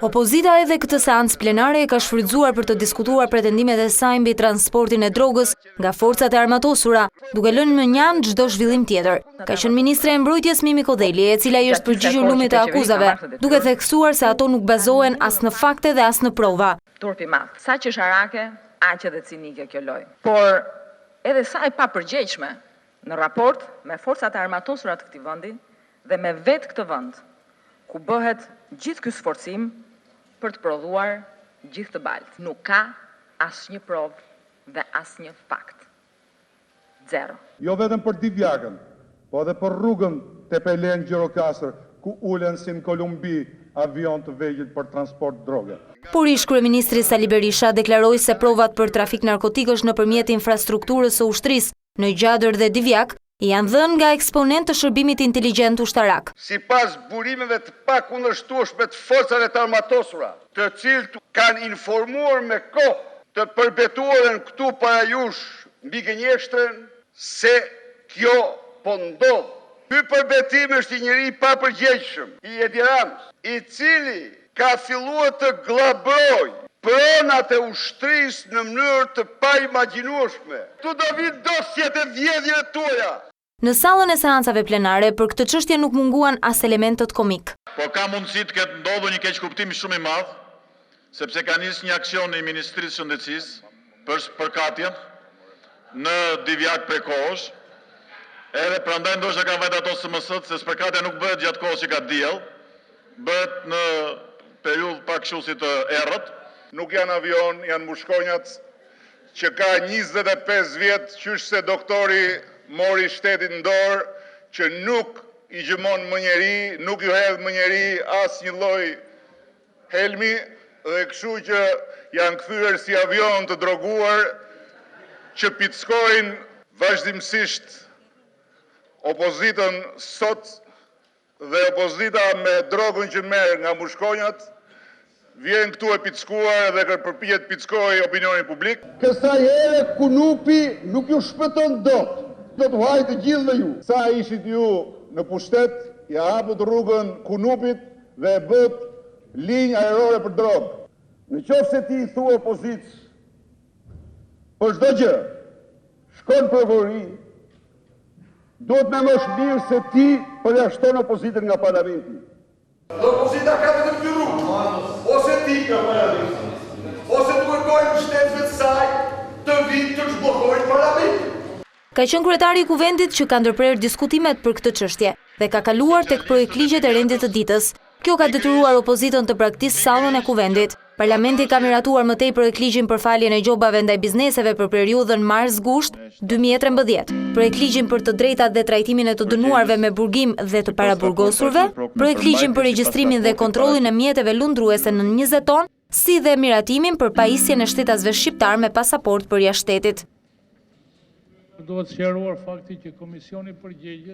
Opozita edhe këtë seancë plenare e ka shfrytzuar për të diskutuar pretendimet e saj mbi transportin e drogës nga forcat e armatosura, duke lënë në njanë çdo zhvillim tjetër. Ka qenë ministre e mbrojtjes Mimi Kodeli, e cila i është përgjigjur lumit të akuzave, duke theksuar se ato nuk bazohen as në fakte dhe as në prova. Turpi madh. Sa që sharake, aq edhe cinike kjo lojë. Por edhe sa e papërgjegjshme në raport me forcat e armatosura të këtij vendi dhe me vetë këtë vend, ku bëhet gjithë ky sforcim për të prodhuar gjithë të baltë. Nuk ka asnjë provë dhe asnjë fakt. Zero. Jo vetëm për Divjakën, po edhe për rrugën te Pelen Gjirokastër, ku ulen si në Kolumbi avion të vegjël për transport droge. Por ish kryeministri Sali Berisha deklaroi se provat për trafik narkotikësh nëpërmjet infrastrukturës së ushtrisë në Gjadër dhe Divjak janë dhënë nga eksponent të shërbimit inteligjent ushtarak. Sipas burimeve të pakundërshtueshme të forcave të armatosura, të cilët kanë informuar me kohë të përbetuaren këtu para jush mbi gënjeshtrën se kjo po ndodh. Ky përbetim është i njëri i papërgjegjshëm, i Edi Ramës, i cili ka filluar të glabrojë pronat e ushtrisë në mënyrë të paimagjinueshme. Tu do vinë dosjet e vjedhjeve tuaja. Në sallën e seancave plenare për këtë çështje nuk munguan as elementët komik. Po ka mundësi të ketë ndodhur një keqkuptim shumë i madh, sepse ka nisë një aksion në Ministrisë së Shëndetësisë për shpërkatjen në Divjak prej kohësh. Edhe prandaj ndoshta ka vetë ato SMS-t se shpërkatja nuk bëhet gjatë kohës që ka diell, bëhet në periudhë pak kështu si të errët. Nuk janë avion, janë mushkonjat që ka 25 vjet, qysh se doktori mori shtetin në dorë, që nuk i gjymon më njeri, nuk ju hedh më njeri as një lloj helmi, dhe kështu që janë kthyer si avion të droguar që pickojnë vazhdimësisht opozitën sot, dhe opozita me drogën që merr nga mushkonjat vjen këtu e pickuar dhe përpiqet të pickojë opinionin publik. Kësaj here Kunupi nuk ju shpëton dot. Do të hajë të gjithë ju. Sa ishit ju në pushtet, ja hapët rrugën Kunupit dhe e bët linjë ajrore për drogë. Në qoftë se ti i thua opozitës për çdo gjë, shkon prokurori, duhet me mosh mirë se ti përjashton opozitën nga parlamenti. Opozita ka vetëm dy rrugë, ose ti ka parlamentin, ose të kërkojnë mbështetësve të saj të vinë të zhbllokojnë parlamentin. Ka qenë kryetari i kuvendit që ka ndërprer diskutimet për këtë çështje dhe ka kaluar tek projektligjet e rendit të ditës. Kjo ka detyruar opozitën të braktisë sallën e kuvendit. Parlamenti ka miratuar më tej projektligjin për faljen e gjobave ndaj bizneseve për periudhën mars-gusht 2013, projektligjin për të drejtat dhe trajtimin e të dënuarve me burgim dhe të paraburgosurve, projektligjin për regjistrimin dhe kontrollin e mjeteve lundruese në 20 tonë, si dhe miratimin për pajisjen e shtetasve shqiptar me pasaport përjashtë shtetit. Duhet sqaruar fakti që Komisioni Përgjigje